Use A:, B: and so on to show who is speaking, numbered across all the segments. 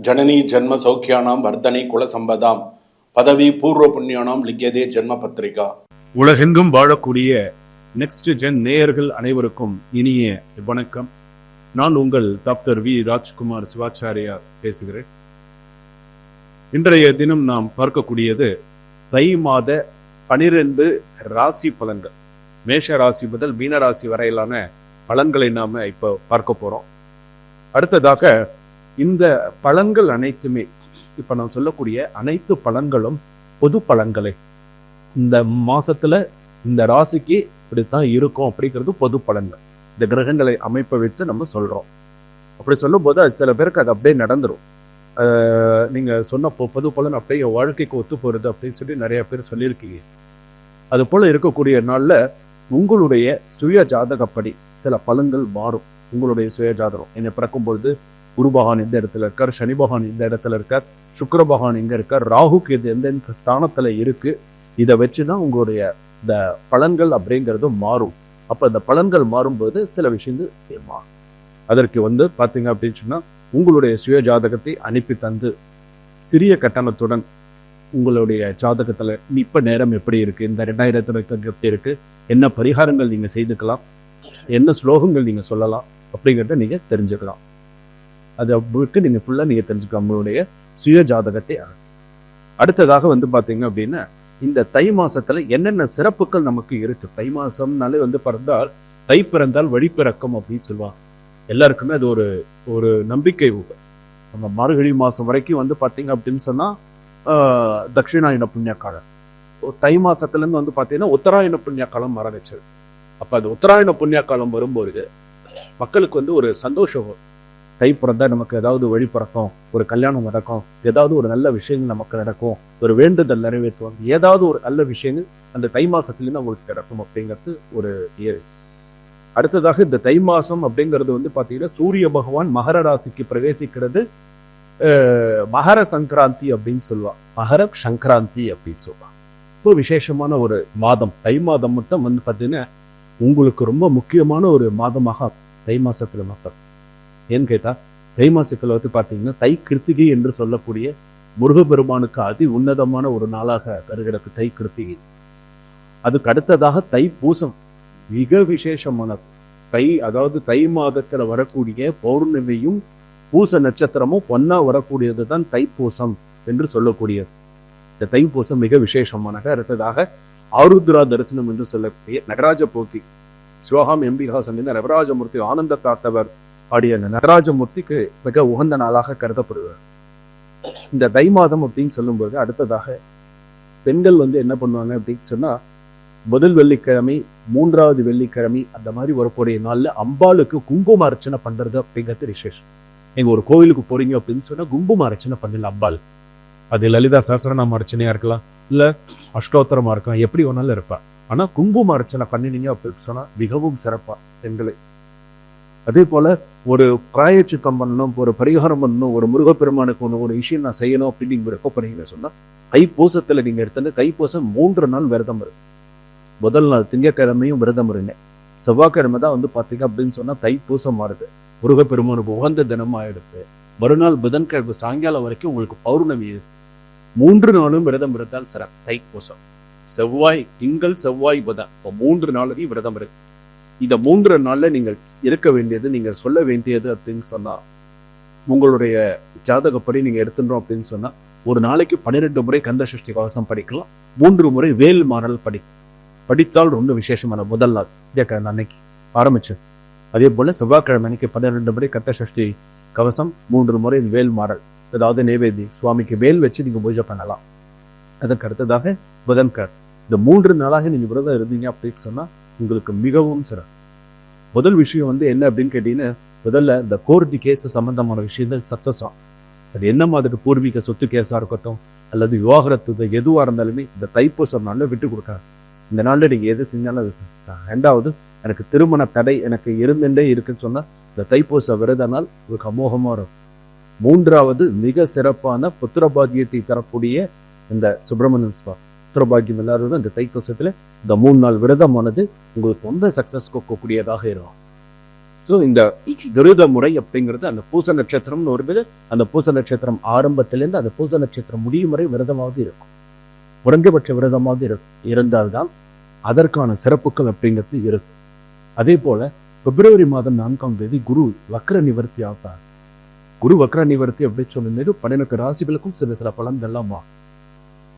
A: ஜனனி ஜன்ம சௌக்கியானாம் வர்தனை குல சம்பதாம் பதவி பூர்வ புண்ணியானாம் லிக்கியதே ஜென்ம பத்திரிகா.
B: உலகெங்கும் வாழக்கூடிய நெக்ஸ்ட் ஜென் நேயர்கள் அனைவருக்கும் இனிய வணக்கம். நான் உங்கள் டாக்டர் வி ராஜ்குமார் சிவாச்சாரியா பேசுகிறேன். இன்றைய தினம் நாம் பார்க்கக்கூடியது தை மாத 12 ராசி பலன்கள். மேஷ ராசி முதல் மீன ராசி வரையிலான பலன்களை நாம இப்போ பார்க்க போறோம். அடுத்ததாக இந்த பலன்கள் அனைத்துமே இப்ப நான் சொல்லக்கூடிய அனைத்து பலன்களும் பொது பலன்களே. இந்த மாசத்துல இந்த ராசிக்கு இப்படித்தான் இருக்கும் அப்படிங்கிறது பொது பலன்கள். இந்த கிரகங்களை அமைப்பை வைத்து நம்ம சொல்றோம். அப்படி சொல்லும் போது அது சில பேருக்கு அது அப்படியே நடந்துரும். நீங்க சொன்ன பொது பலன் அப்படியே என் வாழ்க்கைக்கு ஒத்து போறது அப்படின்னு சொல்லி நிறைய பேர் சொல்லியிருக்கீங்க. அது போல இருக்கக்கூடிய நாள்ல உங்களுடைய சுய ஜாதகப்படி சில பலன்கள் மாறும். உங்களுடைய சுய ஜாதகம் என்னை பிறக்கும் பொழுது குரு பகவான் எந்த இடத்துல இருக்கார், சனி பகவான் எந்த இடத்துல இருக்கார், சுக்கிர பகவான் எங்க இருக்கார், ராகுக்கு இது எந்தெந்த ஸ்தானத்துல இருக்கு, இதை வச்சுதான் உங்களுடைய இந்த பலன்கள் அப்படிங்கிறது மாறும். அப்ப இந்த பலன்கள் மாறும்போது சில விஷயங்கள் மாறும். அதற்கு பாத்தீங்க அப்படின்னு சொன்னா உங்களுடைய சுய ஜாதகத்தை அனுப்பி தந்து சிறிய கட்டணத்துடன் உங்களுடைய ஜாதகத்துல இப்ப நேரம் எப்படி இருக்கு, இந்த 2000 எப்படி இருக்கு, என்ன பரிகாரங்கள் நீங்க செய்துக்கலாம், என்ன ஸ்லோகங்கள் நீங்க சொல்லலாம் அப்படிங்கிறத நீங்க தெரிஞ்சுக்கலாம். அது அப்படி நீங்க ஃபுல்லா நீங்க தெரிஞ்சுக்கலாம் உங்களுடைய சுய ஜாதகத்தை. அடுத்ததாக பாத்தீங்க அப்படின்னா இந்த தை மாசத்துல என்னென்ன சிறப்புகள் நமக்கு இருக்கு. தை மாசம்னாலே பிறந்தால் தை பிறந்தால் வழிபிறக்கம் அப்படின்னு சொல்லுவாங்க. எல்லாருக்குமே அது ஒரு நம்பிக்கை. நம்ம மார்கழி மாசம் வரைக்கும் பாத்தீங்க அப்படின்னு சொன்னா தட்சிணாயன புண்ணிய காலம். தை மாசத்துல இருந்து பாத்தீங்கன்னா உத்தராயண புண்ணிய காலம் ஆரம்பிச்சது. அப்ப அது உத்தராயண புண்ணிய காலம் வரும்போது மக்களுக்கு ஒரு சந்தோஷம். தை பிறந்தா நமக்கு ஏதாவது வழி பிறக்கும், ஒரு கல்யாணம் நடக்கும், ஏதாவது ஒரு நல்ல விஷயங்கள் நமக்கு நடக்கும், ஒரு வேண்டுதல் நிறைவேற்றுவாங்க, ஏதாவது ஒரு நல்ல விஷயங்கள் அந்த தை மாசத்துலேருந்து அவங்களுக்கு நடக்கும் அப்படிங்கிறது ஒரு ஏழு. அடுத்ததாக இந்த தை மாசம் அப்படிங்கிறது பாத்தீங்கன்னா சூரிய பகவான் மகர ராசிக்கு பிரவேசிக்கிறது மகர சங்கராந்தி அப்படின்னு சொல்லுவாங்க. மகர சங்கராந்தி அப்படின்னு சொல்லுவாங்க. ரொம்ப விசேஷமான ஒரு மாதம். தை மாதம் மட்டும் பாத்தீங்கன்னா உங்களுக்கு ரொம்ப முக்கியமான ஒரு மாதமாக தை மாசத்துல மக்கள். ஏன்னு கேட்டா தை மாசத்துல பாத்தீங்கன்னா தை கிருத்திகை என்று சொல்லக்கூடிய முருகப்பெருமானுக்கு அதி உன்னதமான ஒரு நாளாக கருகிடக்கு தை கிருத்திகை. அதுக்கு அடுத்ததாக தை பூசம் மிக விசேஷமானது. அதாவது தை மாதத்துல வரக்கூடிய பௌர்ணமியும் பூச நட்சத்திரமும் பொன்னா வரக்கூடியது தான் தைப்பூசம் என்று சொல்லக்கூடியது. இந்த தைப்பூசம் மிக விசேஷமானது. அடுத்ததாக ஆருத்ரா தரிசனம் என்று சொல்லக்கூடிய நடராஜ போத்தி சிவகாம் எம்பிகாசன் நடராஜமூர்த்தி ஆனந்த காத்தவர் ஆடிய நடராஜமூர்த்திக்கு மிக உகந்த நாளாக கருதப்படுவார். இந்த தை மாதம் அப்படின்னு சொல்லும்போது அடுத்ததாக பெண்கள் என்ன பண்ணுவாங்க அப்படின்னு சொன்னா முதல் வெள்ளிக்கிழமை 3வது வெள்ளிக்கிழமை அந்த மாதிரி வரக்கூடிய நாள்ல அம்பாளுக்கு குங்கும அர்ச்சனை பண்றது அப்படிங்கிறது விசேஷம். நீங்க ஒரு கோவிலுக்கு போறீங்க அப்படின்னு சொன்னா குங்கும அர்ச்சனை பண்ணல அம்பாள். அது லலிதா சஹஸ்ரநாம அர்ச்சனையா இருக்கலாம், இல்ல அஷ்டோத்தரமா இருக்கலாம், எப்படி ஒன்னாலும் இருப்பா. ஆனா குங்கும அர்ச்சனை பண்ணினீங்க அப்படின்னு சொன்னா மிகவும் சிறப்பா பெண்களை. அதே போல ஒரு பிராயச்சித்தம் பண்ணணும், ஒரு பரிகாரம் பண்ணணும், ஒரு முருகப்பெருமானுக்கு ஒரு விஷயம் நான் செய்யணும் அப்படின்னு நீங்க விருப்பப்படுறீங்க சொன்னா தைப்பூசத்துல நீங்க எடுத்து தைப்பூசம் 3 நாள் விரதம் இருக்கு. முதல் நாள் திங்கட்கிழமையும் விரதம் இருங்க. செவ்வாய்க்கிழமை தான் பாத்தீங்க அப்படின்னு சொன்னா தைப்பூசம் மாறுது, முருகப்பெருமானுக்கு உகந்த தினமா எடுத்து மறுநாள் புதன்கிழமை சாயங்காலம் வரைக்கும் உங்களுக்கு பௌர்ணமி. 3 நாளும் விரதம் இருந்தால் சிறப்பு. தைப்பூசம் செவ்வாய், திங்கள், செவ்வாய், புதன் 3 நாளையும் விரதம் இருக்கு. இந்த 3 நாள்ல நீங்கள் இருக்க வேண்டியது, நீங்க சொல்ல வேண்டியது அப்படின்னு சொன்னா உங்களுடைய ஜாதகப்படி நீங்க எடுத்துட்டோம் அப்படின்னு சொன்னா ஒரு நாளைக்கு 12 முறை கந்த சஷ்டி கவசம் படிக்கலாம், 3 முறை வேல் மாறல் படித்தால் ரொம்ப விசேஷமான முதல் நாள் அன்னைக்கு ஆரம்பிச்சு. அதே போல செவ்வாய்க்கிழமை அன்னைக்கு 12 முறை கந்த சஷ்டி கவசம், 3 முறை வேல் மாறல், அதாவது நைவேத்தி சுவாமிக்கு வேல் வச்சு நீங்க பூஜை பண்ணலாம். அதற்கு அடுத்ததாக புதன்கர். இந்த 3 நாளாக நீங்க விரதம் இருந்தீங்க அப்படின்னு சொன்னா உங்களுக்கு மிகவும் சிறப்பு. முதல் விஷயம் என்ன அப்படின்னு கேட்டீங்கன்னா முதல்ல இந்த கோர்ட்டு கேஸ் சம்பந்தமான விஷயங்கள் சக்சஸ் ஆகும். அது என்ன மாதிரி பூர்வீக சொத்து கேஸா இருக்கட்டும் அல்லது விவாகரத்து எதுவா இருந்தாலுமே இந்த தைப்பூசம் நாள்ல விட்டு கொடுக்காது. இந்த நாள்ல நீங்க எது செஞ்சாலும் அது. 2வது எனக்கு திருமண தடை எனக்கு இருந்துட்டே இருக்குன்னு சொன்னா இந்த தைப்பூச விரத நாள் உங்களுக்கு அமோகமா இருக்கும். 3வது மிக சிறப்பான புத்திரபாகியத்தை தரக்கூடிய இந்த சுப்பிரமணியன் சுவாமி புத்திரபாகியம் எல்லாரும் இந்த தைப்பூசத்துல இந்த 3 நாள் விரதமானது உங்களுக்கு ரொம்ப சக்சஸ் கொடுக்கக்கூடியதாக இருக்கும். ஸோ இந்த விரத முறை அப்படிங்கிறது அந்த பூச நட்சத்திரம்னு ஒரு பேர், அந்த பூச நட்சத்திரம் ஆரம்பத்திலேருந்து அந்த பூச நட்சத்திரம் முடியும் வரை விரதமாவது இருக்கும். குறைந்தபட்ச விரதமாவது இருந்தால்தான் அதற்கான சிறப்புகள் அப்படிங்கிறது இருக்கு. அதே போல பிப்ரவரி மாதம் 4ஆம் தேதி குரு வக்ர நிவர்த்தி ஆகிறார். குரு வக்ர நிவர்த்தி அப்படின்னு சொல்லும்போது 12 ராசிகளுக்கும் சில பலன்கள்லாம் வா.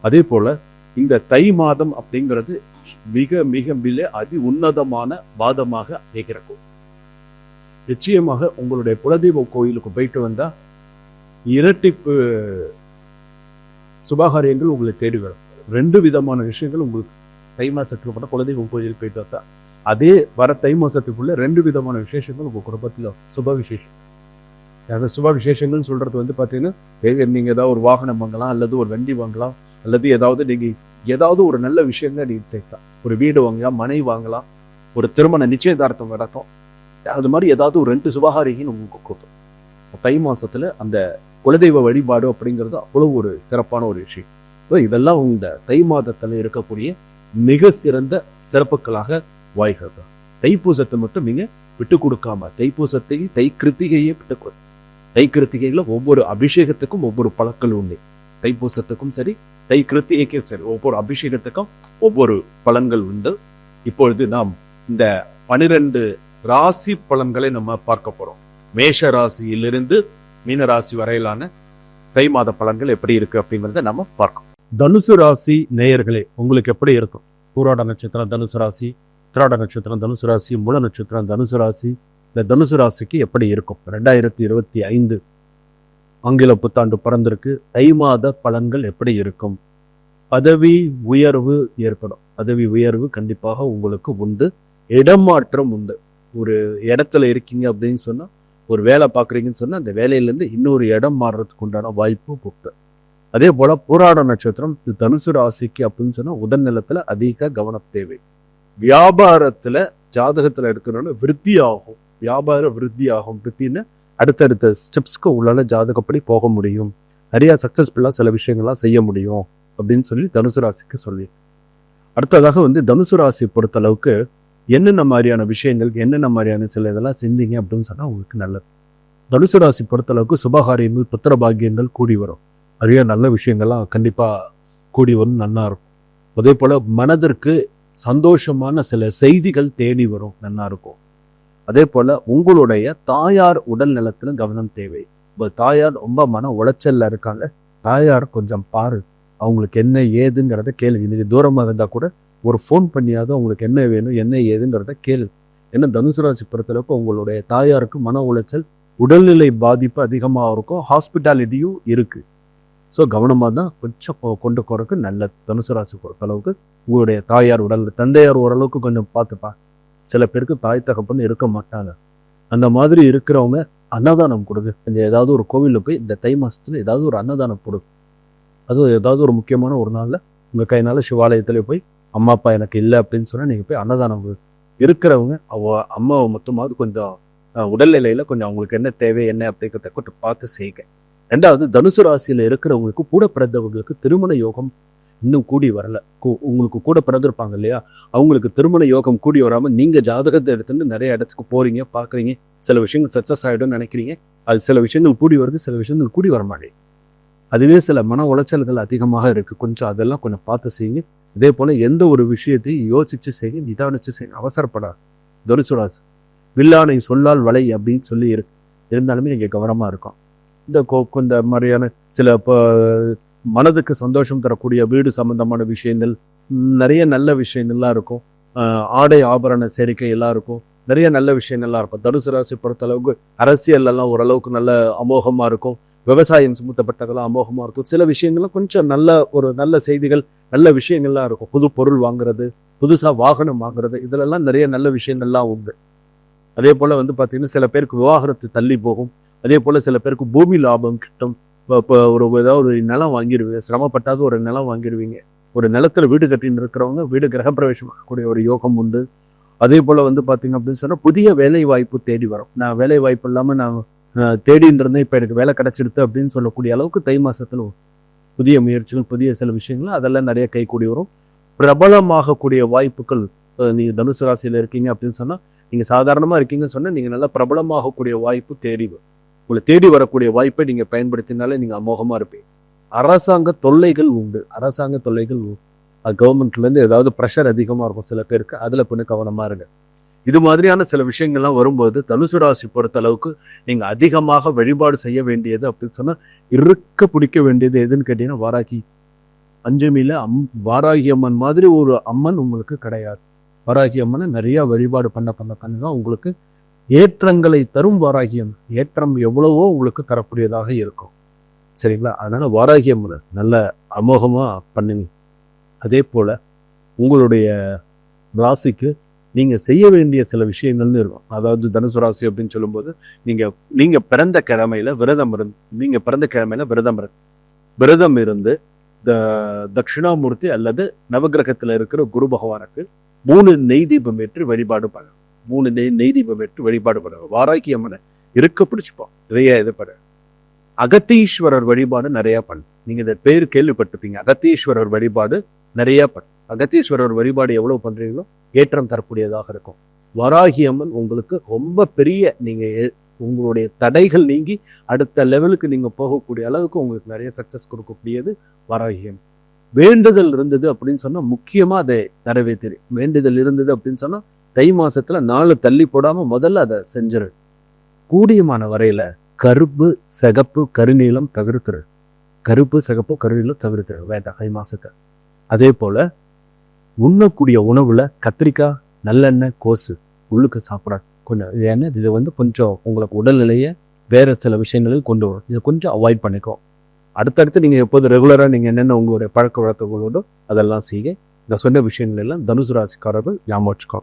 B: அதே போல இந்த தை மாதம் அப்படிங்கிறது மிக மிக மிக அதி உன்னதமான மாதமாக அமைகிறது. நிச்சயமாக உங்களுடைய குலதெய்வ கோயிலுக்கு போயிட்டு வந்தா இரட்டிப்பு சுபகாரியங்கள் உங்களை தேடி வரும். 2 விதமான விஷயங்கள் உங்களுக்கு தை மாசத்துக்கு போன குலதெய்வ கோயிலுக்கு போயிட்டு வந்தா அதே வர தை மாசத்துக்குள்ள 2 விதமான விசேஷங்கள் உங்க குடும்பத்துல சுப விசேஷம். அந்த சுப விசேஷங்கள்னு சொல்றது வந்து பாத்தீங்கன்னா, நீங்க ஏதாவது ஒரு வாகனம் வாங்கலாம், அல்லது ஒரு வண்டி வாங்கலாம், அல்லது ஏதாவது ஒரு நல்ல விஷயங்களை நீங்க சேர்க்கலாம். ஒரு வீடு வாங்கலாம், மனை வாங்கலாம், ஒரு திருமண நிச்சயதார்த்தம் நடக்கும். அது மாதிரி ஏதாவது ஒரு 2 சுபகாரியும் உங்களுக்கு கொடுக்கும். தை மாசத்துல அந்த குலதெய்வ வழிபாடு அப்படிங்கிறது அவ்வளவு ஒரு சிறப்பான ஒரு விஷயம். இதெல்லாம் இந்த தை மாதத்துல இருக்கக்கூடிய மிக சிறந்த சிறப்புகளாக வாய்கிறது. தைப்பூசத்தை மட்டும் நீங்க விட்டு கொடுக்காம, தைப்பூசத்தையும் தை கிருத்திகையே விட்டு கொடு. தை கிருத்திகையில ஒவ்வொரு அபிஷேகத்துக்கும் ஒவ்வொரு பலன்கள் உண்டு. தைப்பூசத்துக்கும் சரி, தை கிருத்திகைக்கும் சரி, ஒவ்வொரு அபிஷேகத்துக்கும் ஒவ்வொரு பலன்கள் உண்டு. இப்பொழுது நாம் இந்த 12 ராசி பலன்களை நம்ம பார்க்க போறோம். மேஷ ராசியிலிருந்து மீன ராசி வரையிலான தை மாத பலன்கள் எப்படி இருக்கு அப்படிங்கறத நம்ம பார்க்கணும். தனுசு ராசி நேயர்களே, உங்களுக்கு எப்படி இருக்கும்? பூராட நட்சத்திரம் தனுசு ராசி, உத்திராட நட்சத்திரம் தனுசு ராசி, மூல நட்சத்திரம் தனுசு ராசி. இந்த தனுசு ராசிக்கு எப்படி இருக்கும்? 2025 ஆங்கில புத்தாண்டு பிறந்திருக்கு. தை மாத பலன்கள் எப்படி இருக்கும்? பதவி உயர்வு ஏற்படும். பதவி உயர்வு கண்டிப்பாக உங்களுக்கு உண்டு. இடமாற்றம் உண்டு. ஒரு இடத்துல இருக்கீங்க அப்படின்னு சொன்னா, ஒரு வேலை பார்க்குறீங்கன்னு சொன்னா, அந்த வேலையிலேருந்து இன்னொரு இடம் மாறுறதுக்கு உண்டான வாய்ப்பு புக்கு. அதே போல பூராட நட்சத்திரம் தனுசு ராசிக்கு அப்படின்னு சொன்னா, உடல்நலத்துல அதிக கவனம் தேவை. வியாபாரத்துல ஜாதகத்துல இருக்கிறவங்க விருத்தி ஆகும். வியாபார விருத்தி ஆகும். விருத்தின்னு அடுத்தடுத்த ஸ்டெப்ஸ்க்கு உள்ளால ஜாதகப்படி போக முடியும். நிறைய சக்சஸ்ஃபுல்லா சில விஷயங்கள்லாம் செய்ய முடியும் அப்படின்னு சொல்லி தனுசு ராசிக்கு சொல்லி. அடுத்ததாக வந்து தனுசு ராசி பொறுத்த அளவுக்கு என்னென்ன மாதிரியான விஷயங்கள், என்னென்ன மாதிரியான சில இதெல்லாம் செஞ்சீங்க அப்படின்னு சொன்னா உங்களுக்கு நல்லது. தனுசு ராசி பொறுத்த அளவுக்கு சுபகாரியங்கள், புத்திர பாக்கியங்கள் கூடி வரும். நிறைய நல்ல விஷயங்கள்லாம் கண்டிப்பா கூடி வரும், நல்லா இருக்கும். அதே போல மனதிற்கு சந்தோஷமான சில செய்திகள் தேடி வரும், நல்லா இருக்கும். அதே போல உங்களுடைய தாயார் உடல் நலத்துல கவனம் தேவை. தாயார் ரொம்ப மன உளைச்சல்ல இருக்காங்க, தாயார் கொஞ்சம் பாரு, அவங்களுக்கு என்ன ஏதுங்கிறத கேளு. இன்னைக்கு தூரமா இருந்தா கூட ஒரு ஃபோன் பண்ணியாவது அவங்களுக்கு என்ன வேணும், என்ன ஏதுங்கிறத கேளு. ஏன்னா தனுசு ராசி பொறுத்தளவுக்கு உங்களுடைய தாயாருக்கு மன உளைச்சல், உடல்நிலை பாதிப்பு அதிகமாக இருக்கும், ஹாஸ்பிட்டாலிட்டியும் இருக்கு. ஸோ கவனமாக தான் கொஞ்சம் கொண்டு போறதுக்கு நல்ல. தனுசு ராசி பொறுத்தளவுக்கு உங்களுடைய தாயார் உடல், தந்தையார் ஓரளவுக்கு கொஞ்சம் பார்த்துப்பா. சில பேருக்கு தாய் தகப்பன்னு இருக்க மாட்டாங்க. அந்த மாதிரி இருக்கிறவங்க அன்னதானம் கொடுது. இந்த ஏதாவது ஒரு கோவிலில் போய் இந்த தை மாசத்துல ஏதாவது ஒரு அன்னதானம் கொடு. அதுவும் ஏதாவது ஒரு முக்கியமான ஒரு நாளில் உங்கள் கையினால சிவாலயத்துல போய், அம்மா அப்பா எனக்கு இல்லை அப்படின்னு சொன்னால் நீங்கள் போய் அன்னதானம் இருக்கிறவங்க அம்மாவை மொத்தமாவது கொஞ்சம் உடல்நிலையில் கொஞ்சம் அவங்களுக்கு என்ன தேவை என்ன அப்படிங்கிறத கொஞ்சம் பார்த்து செய்யுங்க. 2வது, தனுசு ராசியில் இருக்கிறவங்களுக்கு கூட பிறந்தவங்களுக்கு திருமண யோகம் இன்னும் கூடி வரல. உங்களுக்கு கூட பிறந்திருப்பாங்க இல்லையா, அவங்களுக்கு திருமண யோகம் கூடி வராமல் நீங்கள் ஜாதகத்தை எடுத்துட்டு நிறைய இடத்துக்கு போறீங்க, பார்க்குறீங்க, சில விஷயங்கள் சக்ஸஸ் ஆகிடும்னு நினைக்கிறீங்க. அது சில விஷயங்கள் கூடி வருது, சில விஷயங்கள் கூடி வர மாட்டேங்குது. அதுவே சில மன உளைச்சல்கள் அதிகமாக இருக்கு. கொஞ்சம் அதெல்லாம் கொஞ்சம் பார்த்து செய்யுங்க. இதே போல எந்த ஒரு விஷயத்தையும் யோசிச்சு செய்யுங்க, நிதானிச்சு செய்யுங்க, அவசரப்படாது. தனுசு ராசி வில்லானை சொல்லால் வலை அப்படின்னு சொல்லி இருந்தாலுமே நீங்க கவனமா இருக்கும். இந்த மாதிரியான சில மனதுக்கு சந்தோஷம் தரக்கூடிய வீடு சம்பந்தமான விஷயங்கள், நிறைய நல்ல விஷயங்கள்லாம் இருக்கும். ஆடை ஆபரண சேர்க்கை எல்லாம் இருக்கும், நிறைய நல்ல விஷயங்கள்லாம் இருக்கும். தனுசு ராசி பொறுத்த அளவுக்கு அரசியல் எல்லாம் ஓரளவுக்கு நல்ல அமோகமா இருக்கும். விவசாயம் சம்பந்தப்பட்டதெல்லாம் அமோகமா இருக்கும். சில விஷயங்கள்லாம் கொஞ்சம் நல்ல செய்திகள், நல்ல விஷயங்கள்லாம் இருக்கும். புது பொருள் வாங்குறது, புதுசா வாகனம் வாங்குறது, இதுலெல்லாம் நிறைய நல்ல விஷயங்கள்லாம் உண்டு. அதே போல வந்து பாத்தீங்கன்னா சில பேருக்கு விவாகரத்து தள்ளி போகும். அதே போல சில பேருக்கு பூமி லாபம் கிட்டும். இப்போ ஏதாவது ஒரு நிலம் வாங்கிடுவீங்க, சிரமப்பட்டாவது ஒரு நிலம் வாங்கிடுவீங்க. ஒரு நிலத்துல வீடு கட்டின்னு இருக்கிறவங்க வீடு கிரகப்பிரவேசம் ஆகக்கூடிய ஒரு யோகம் உண்டு. அதே போல வந்து பாத்தீங்க அப்படின்னு சொன்னா புதிய வேலை வாய்ப்பு தேடி வரும். நான் வேலை வாய்ப்பு இல்லாம நான் தேடின்னு இருந்தேன், இப்ப எனக்கு வேலை கிடைச்சிடுது அப்படின்னு சொல்லக்கூடிய அளவுக்கு தை மாசத்துல புதிய முயற்சிகள், புதிய சில விஷயங்கள் அதெல்லாம் நிறைய கை கூடி வரும். பிரபலமாகக்கூடிய வாய்ப்புகள், நீங்க தனுசு ராசியில இருக்கீங்க அப்படின்னு சொன்னா
C: நீங்கள் சாதாரணமாக இருக்கீங்கன்னு சொன்னால் நீங்கள் நல்லா பிரபலமாகக்கூடிய வாய்ப்பு உங்களை தேடி வரக்கூடிய வாய்ப்பை நீங்கள் பயன்படுத்தினாலே நீங்கள் அமோகமாக இருப்பீங்க. அரசாங்க தொல்லைகள் உண்டு. கவர்மெண்ட்லேருந்து ஏதாவது ப்ரெஷர் அதிகமாக இருக்கும் சில பேருக்கு, அதில் கொஞ்சம் கவனமாக இருங்க. இது மாதிரியான சில விஷயங்கள்லாம் வரும்போது தனுசு ராசி பொறுத்த அளவுக்கு நீங்கள் அதிகமாக வழிபாடு செய்ய வேண்டியது அப்படின்னு சொன்னால் இருக்க பிடிக்க வேண்டியது எதுன்னு கேட்டீங்கன்னா வாராகி. பஞ்சமியில் வாராகி அம்மன் மாதிரி ஒரு அம்மன் உங்களுக்கு கிடையாது. வாராகி அம்மனை நிறையா வழிபாடு பண்ண தான் உங்களுக்கு ஏற்றங்களை தரும். வாராகி அம்மன் ஏற்றம் எவ்வளவோ உங்களுக்கு தரக்கூடியதாக இருக்கும். சரிங்களா? அதனால வாராகி அம்மனை நல்ல அமோகமாக பண்ணுங்க. அதே போல் உங்களுடைய ராசிக்கு நீங்கள் செய்ய வேண்டிய சில விஷயங்கள்னு இருக்கும். அதாவது தனுசு ராசி அப்படின்னு சொல்லும்போது நீங்கள் பிறந்த கிழமையில விரதம் இருந்து தட்சிணாமூர்த்தி அல்லது நவகிரகத்தில் இருக்கிற குரு பகவானுக்கு 3 நெய் தீபம் ஏற்றி வழிபாடு பண்ணுங்க. 3 நெய் தீபம் ஏற்றி வழிபாடு பண்ணுங்க. வாராகி அம்மனை இருக்க பிடிச்சிப்போம். நிறைய இது பண்ண அகத்தீஸ்வரர் வழிபாடு நிறைய பண்ணு. நீங்க இந்த பேர் கேள்விப்பட்டிருப்பீங்க. அகத்தீஸ்வரர் வழிபாடு நிறைய பண்ணு. அகத்தீஸ்வரர் வழிபாடு எவ்வளவு பண்றீங்களோ ஏற்றம் தரக்கூடியதாக இருக்கும். வாராகி அம்மன் உங்களுக்கு ரொம்ப பெரிய உங்களுடைய தடைகள் நீங்கி அடுத்த லெவலுக்கு நீங்க போகக்கூடிய அளவுக்கு உங்களுக்கு நிறைய சக்சஸ் கொடுக்கக்கூடியது வாராகி அம்மன். வேண்டுதல் இருந்தது அப்படின்னு சொன்னா முக்கியமா அதை நிறைவேற்றி. வேண்டுதல் இருந்தது அப்படின்னு சொன்னா தை மாசத்துல 4 தள்ளி போடாம முதல்ல அதை செஞ்சிரு. கூடியமான வரையில கருப்பு சிகப்பு கருநீலம் தவிர்த்துரு. வேண்டாம் தை மாசத்தை. அதே போல உண்ணக்கூடிய உணவுல கத்திரிக்காய், நல்லெண்ணெய், கோசு உள்ளுக்கு சாப்பிட கொஞ்சம் இது கொஞ்சம் உங்களுக்கு உடல்நிலையை வேற சில விஷயங்களில் கொண்டு வரும். இதை கொஞ்சம் அவாய்ட் பண்ணிக்கோ. அடுத்தடுத்து நீங்கள் எப்போது ரெகுலராக நீங்கள் என்னென்ன உங்களுடைய பழக்க வழக்கங்களோடு அதெல்லாம் செய்ய. நான் சொன்ன விஷயங்கள் எல்லாம் தனுசு ராசிக்காரர்கள் ஞாபகம் வச்சுக்கோ.